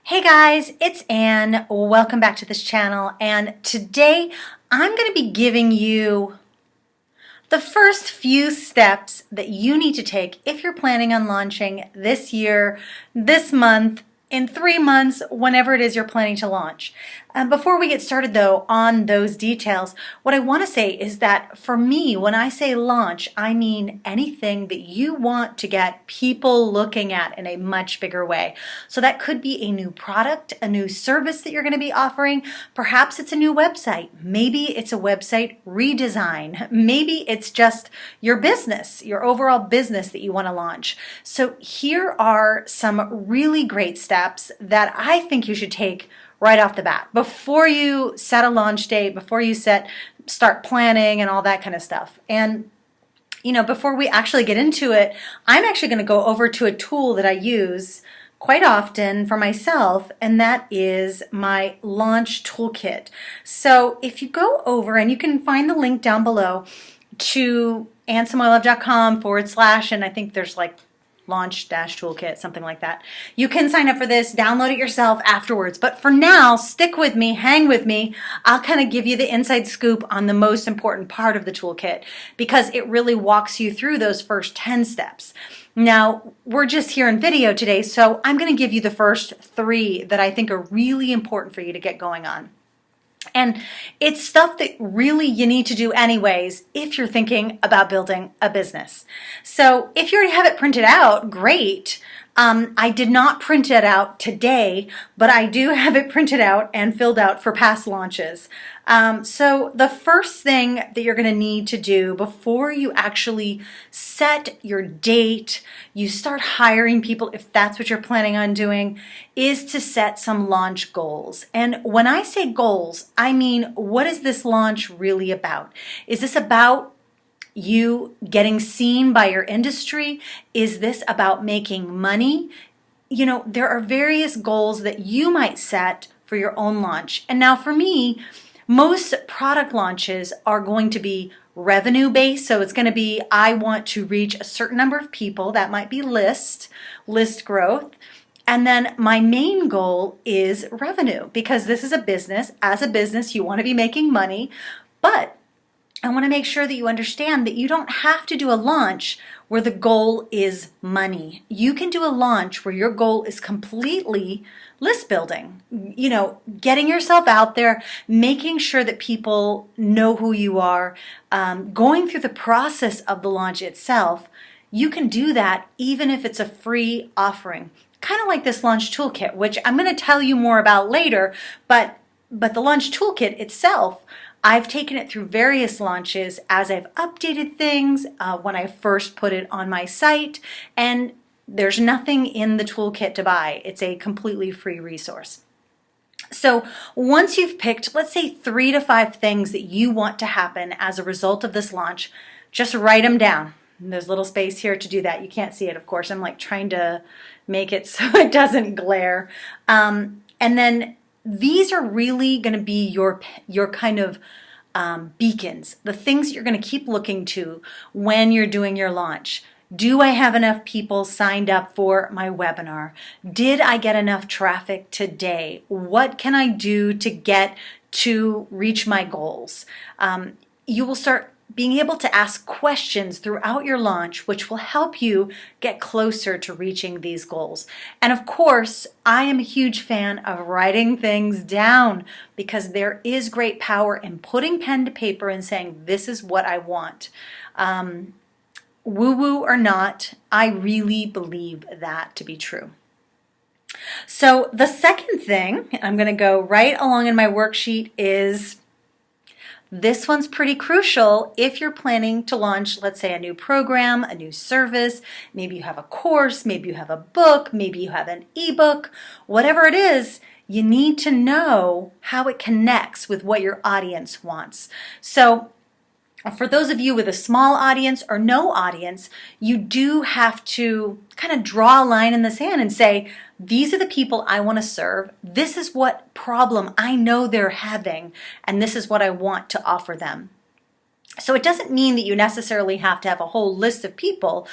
Hey guys, it's Anne. Welcome back to this channel, and today I'm going to be giving you the first few steps that you need to take if you're planning on launching this year, this month, in 3 months, whenever it is you're planning to launch. Before we get started though on those details, what I want to say is that for me, when I say launch, I mean anything that you want to get people looking at in a much bigger way. So that could be a new product, a new service that you're going to be offering. Perhaps it's a new website. Maybe it's a website redesign. Maybe it's just your business, your overall business that you want to launch. So here are some really great steps that I think you should take right off the bat before you set a launch date, before you start planning and all that kind of stuff. And before we actually get into it, I'm actually going to go over to a tool that I use quite often for myself, and that is my launch toolkit. So if you go over, and you can find the link down below to AnnSamoilov.com / and I think there's like launch-toolkit, something like that. You can sign up for this, download it yourself afterwards. But for now, stick with me, hang with me. I'll kind of give you the inside scoop on the most important part of the toolkit because it really walks you through those first 10 steps. Now, we're just here in video today, so I'm going to give you the first 3 that I think are really important for you to get going on. And it's stuff that really you need to do anyways if you're thinking about building a business. So if you already have it printed out, great. I did not print it out today, but I do have it printed out and filled out for past launches. So the first thing that you're going to need to do before you actually set your date, you start hiring people if that's what you're planning on doing, is to set some launch goals. And when I say goals, I mean, what is this launch really about? Is this about you getting seen by your industry? Is this about making money? There are various goals that you might set for your own launch. And now for me, most product launches are going to be revenue based. So it's going to be, I want to reach a certain number of people. That might be list growth. And then my main goal is revenue, because this is a business. As a business, you want to be making money, but I want to make sure that you understand that you don't have to do a launch where the goal is money. You can do a launch where your goal is completely list building, getting yourself out there, making sure that people know who you are, going through the process of the launch itself. You can do that even if it's a free offering, kind of like this launch toolkit, which I'm going to tell you more about later, but the launch toolkit itself, I've taken it through various launches as I've updated things when I first put it on my site, and there's nothing in the toolkit to buy. It's a completely free resource. So once you've picked, let's say 3 to 5 things that you want to happen as a result of this launch, just write them down. And there's a little space here to do that. You can't see it, of course. I'm like trying to make it so it doesn't glare. And then these are really going to be your kind of beacons, the things you're going to keep looking to when you're doing your launch. Do I have enough people signed up for my webinar? Did I get enough traffic today? What can I do to get to reach my goals? You will start being able to ask questions throughout your launch, which will help you get closer to reaching these goals. And of course, I am a huge fan of writing things down because there is great power in putting pen to paper and saying, this is what I want. Woo-woo or not, I really believe that to be true. So the second thing, I'm going to go right along in my worksheet, is this one's pretty crucial if you're planning to launch, let's say, a new program, a new service. Maybe you have a course, maybe you have a book, maybe you have an ebook, whatever it is, you need to know how it connects with what your audience wants. So for those of you with a small audience or no audience, you do have to kind of draw a line in the sand and say, these are the people I want to serve. This is what problem I know they're having, and this is what I want to offer them. So it doesn't mean that you necessarily have to have a whole list of people.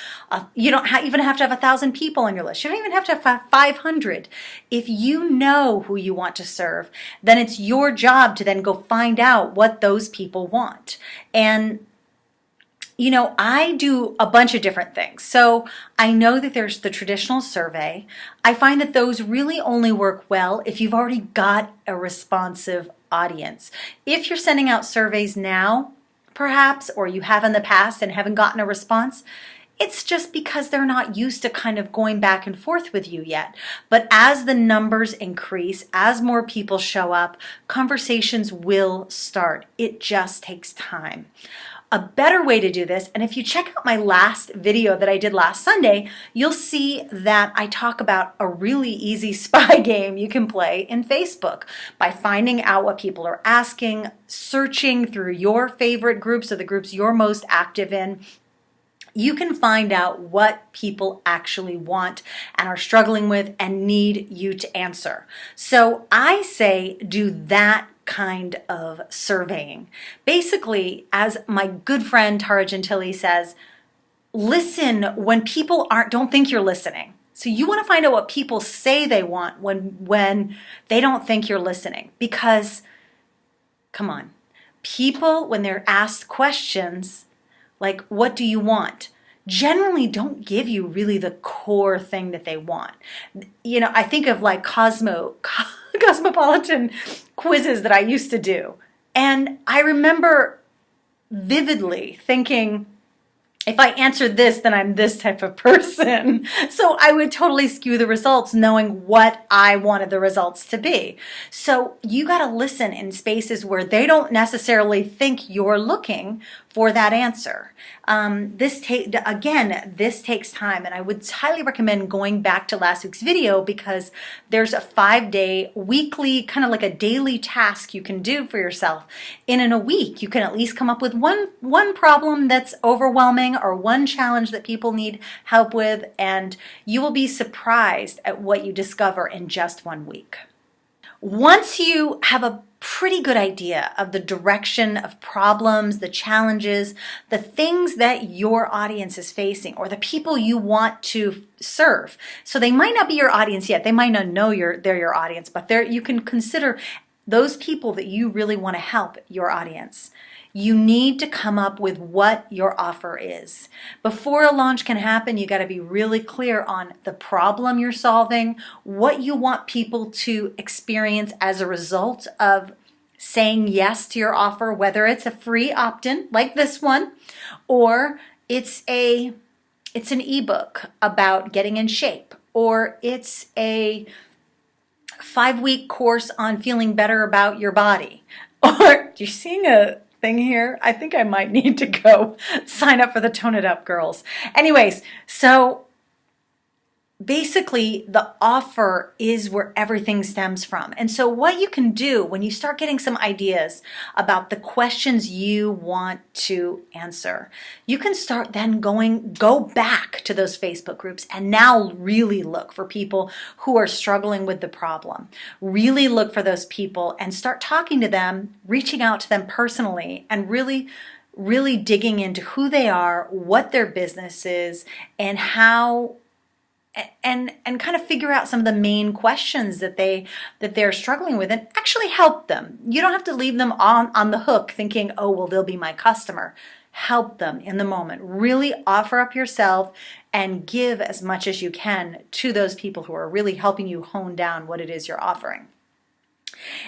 You don't even have to have 1,000 people on your list. You don't even have to have 500. If you know who you want to serve, then it's your job to then go find out what those people want. And I do a bunch of different things. So I know that there's the traditional survey. I find that those really only work well if you've already got a responsive audience. If you're sending out surveys now, perhaps, or you have in the past and haven't gotten a response, it's just because they're not used to kind of going back and forth with you yet. But as the numbers increase, as more people show up, conversations will start. It just takes time. A better way to do this, and if you check out my last video that I did last Sunday, you'll see that I talk about a really easy spy game you can play in Facebook by finding out what people are asking, searching through your favorite groups or the groups you're most active in. You can find out what people actually want and are struggling with and need you to answer. So I say do that kind of surveying. Basically, as my good friend Tara Gentili says, listen when people don't think you're listening. So you want to find out what people say they want when they don't think you're listening. Because, come on, people, when they're asked questions like, what do you want, generally don't give you really the core thing that they want. I think of like cosmopolitan quizzes that I used to do. And I remember vividly thinking, if I answer this, then I'm this type of person. So I would totally skew the results knowing what I wanted the results to be. So you got to listen in spaces where they don't necessarily think you're looking for that answer. This takes time, and I would highly recommend going back to last week's video because there's a 5-day weekly, kind of like a daily task you can do for yourself. And in a week, you can at least come up with one problem that's overwhelming or one challenge that people need help with, and you will be surprised at what you discover in just 1 week. Once you have a pretty good idea of the direction of problems, the challenges, the things that your audience is facing, or the people you want to serve. So they might not be your audience yet. They might not know they're your audience, but you can consider those people that you really want to help your audience. You need to come up with what your offer is. Before a launch can happen, you got to be really clear on the problem you're solving, what you want people to experience as a result of saying yes to your offer, whether it's a free opt-in like this one, or it's an ebook about getting in shape, or it's a 5-week course on feeling better about your body. Or do you seeing a thing here? I think I might need to go sign up for the Tone It Up girls. Anyways, so basically the offer is where everything stems from. And so what you can do when you start getting some ideas about the questions you want to answer, you can start then go back to those Facebook groups and now really look for people who are struggling with the problem. Really look for those people and start talking to them, reaching out to them personally, and really digging into who they are, what their business is, and how and kind of figure out some of the main questions that they're struggling with and actually help them. You don't have to leave them on the hook thinking, oh, well, they'll be my customer. Help them in the moment. Really offer up yourself and give as much as you can to those people who are really helping you hone down what it is you're offering.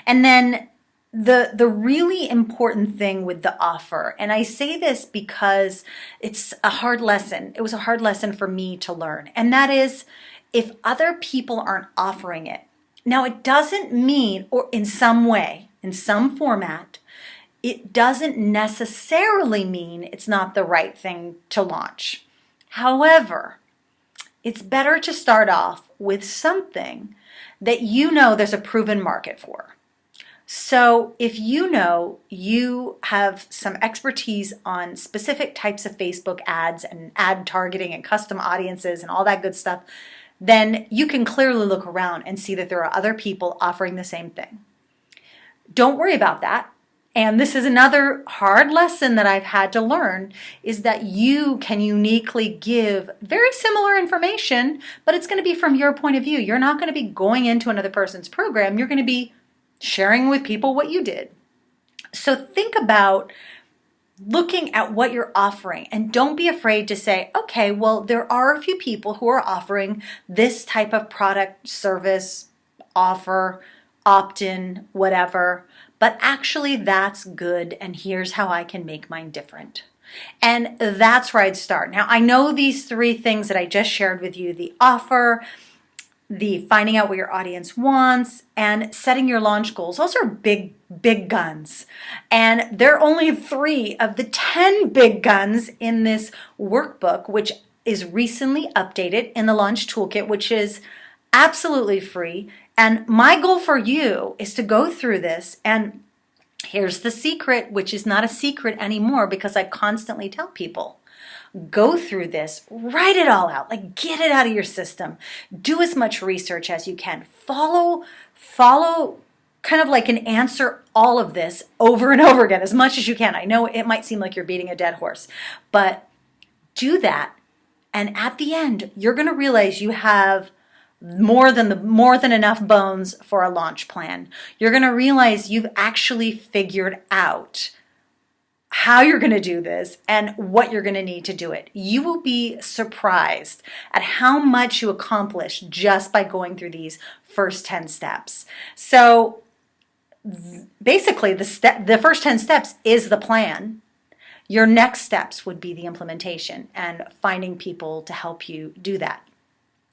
And then the really important thing with the offer, and I say this because it's a hard lesson. It was a hard lesson for me to learn. And that is, if other people aren't offering it. Now, it doesn't mean, or in some way, in some format, it doesn't necessarily mean it's not the right thing to launch. However, it's better to start off with something that you know there's a proven market for. So if you know you have some expertise on specific types of Facebook ads and ad targeting and custom audiences and all that good stuff, then you can clearly look around and see that there are other people offering the same thing. Don't worry about that. And this is another hard lesson that I've had to learn, is that you can uniquely give very similar information, but it's going to be from your point of view. You're not going to be going into another person's program. You're going to be sharing with people what you did. So think about looking at what you're offering, and don't be afraid to say, okay, well, there are a few people who are offering this type of product, service, offer, opt-in, whatever, but actually that's good, and here's how I can make mine different. And that's where I'd start. Now, I know these three things that I just shared with you, the offer, the finding out what your audience wants, and setting your launch goals. Those are big guns. And there are only 3 of the 10 big guns in this workbook, which is recently updated in the Launch Toolkit, which is absolutely free. And my goal for you is to go through this, and here's the secret, which is not a secret anymore because I constantly tell people, go through this, write it all out, like get it out of your system. Do as much research as you can. Follow kind of like an answer all of this over and over again as much as you can. I know it might seem like you're beating a dead horse, but do that. And at the end, you're going to realize you have more than enough bones for a launch plan. You're going to realize you've actually figured out how you're going to do this and what you're going to need to do it. You will be surprised at how much you accomplish just by going through these first 10 steps. So basically, the first 10 steps is the plan. Your next steps would be the implementation and finding people to help you do that.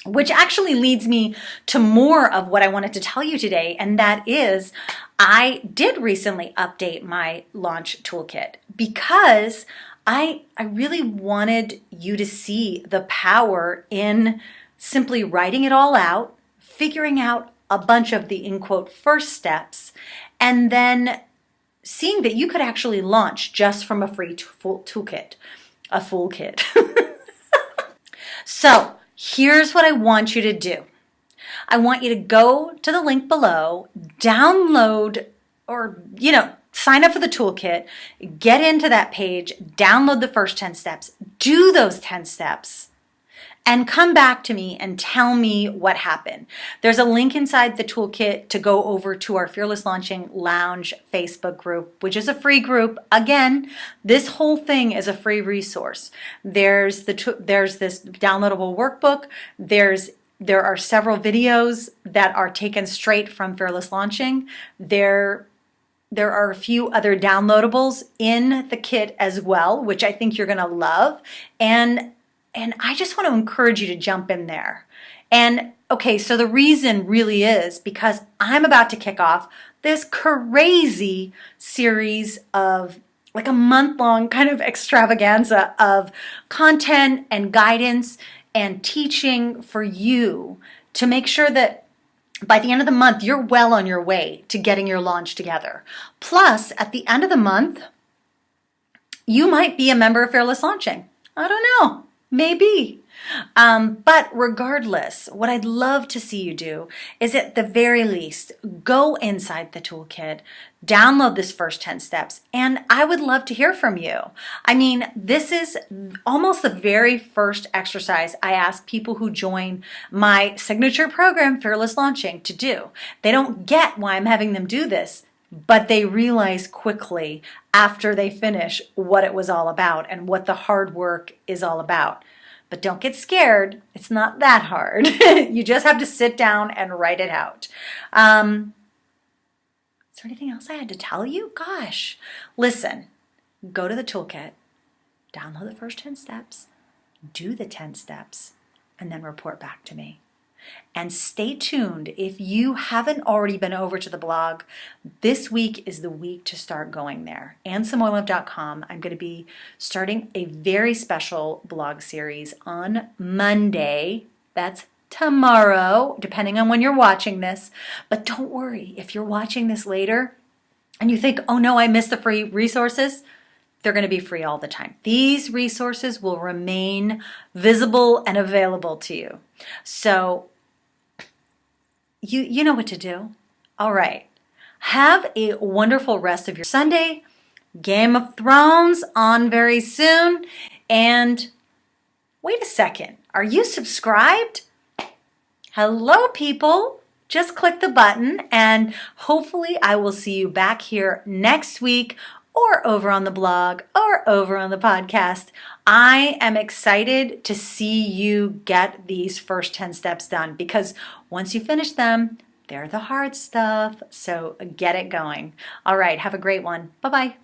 Which actually leads me to more of what I wanted to tell you today, and that is I did recently update my launch toolkit because I really wanted you to see the power in simply writing it all out, figuring out a bunch of the, in quote, first steps, and then seeing that you could actually launch just from a free toolkit, a full kit. So here's what I want you to do. I want you to go to the link below, download or, sign up for the toolkit, get into that page, download the first 10 steps, do those 10 steps, and come back to me and tell me what happened. There's a link inside the toolkit to go over to our Fearless Launching Lounge Facebook group, which is a free group. Again, this whole thing is a free resource. There's this downloadable workbook. There are several videos that are taken straight from Fearless Launching. There are a few other downloadables in the kit as well, which I think you're going to love. And I just want to encourage you to jump in there. And okay, so the reason really is because I'm about to kick off this crazy series of like a month-long kind of extravaganza of content and guidance and teaching for you to make sure that by the end of the month, you're well on your way to getting your launch together. Plus, at the end of the month, you might be a member of Fearless Launching. I don't know. Maybe. But regardless, what I'd love to see you do is at the very least, go inside the toolkit, download this first 10 steps, and I would love to hear from you. I mean, this is almost the very first exercise I ask people who join my signature program, Fearless Launching, to do. They don't get why I'm having them do this, but they realize quickly after they finish what it was all about and what the hard work is all about. But don't get scared. It's not that hard. You just have to sit down and write it out. Is there anything else I had to tell you? Gosh, listen, go to the toolkit, download the first 10 steps, do the 10 steps, and then report back to me. And stay tuned. If you haven't already been over to the blog, this week is the week to start going there. AnnSamoilov.com. I'm going to be starting a very special blog series on Monday. That's tomorrow, depending on when you're watching this. But don't worry, if you're watching this later and you think, oh no, I missed the free resources, they're going to be free all the time. These resources will remain visible and available to you. So you know what to do. All right. Have a wonderful rest of your Sunday. Game of Thrones on very soon. And wait a second, are you subscribed? Hello, people. Just click the button and hopefully I will see you back here next week or over on the blog or over on the podcast. I am excited to see you get these first 10 steps done because once you finish them, they're the hard stuff. So get it going. All right, have a great one. Bye-bye.